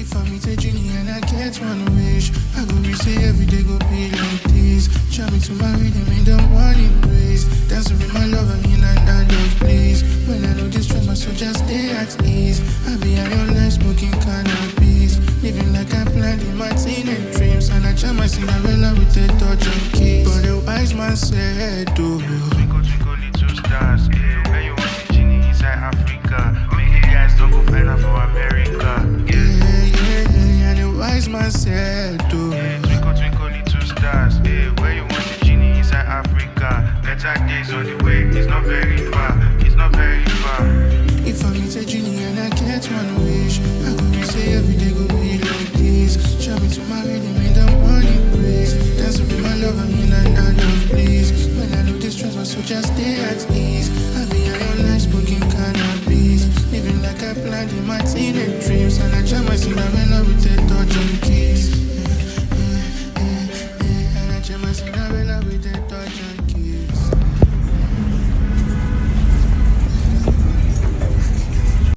If I meet a genie and I get one wish, I go be say every day go be like this. Jam to my rhythm in the morning race. Dancing with my lover in and out of place. When I know this stress, my soul just stay at ease. I be high on life smoking cannabis, living like I planned in my teenage dreams. And I jam my Cinderella with a touch of kiss. But the wise man said, oh, twinkle, twinkle, little stars. Yeah, where you want the genie inside Africa? Make the guys don't go find out for America. and the wise man said, oh, Twinkle, twinkle, little stars. Yeah, where you want the genie inside Africa? Better days on the way. It's not very far. It's not very far. if I meet a genie and I get one wish, I go be say every day go be like this. Jam to my rhythm in the morning breeze. Dancing with my lover in and out of place. When I know this stress, my soul just stay at ease. I be high on life smoking cannabis, living like I planned in my teenage dreams. And I jam my Cinderella with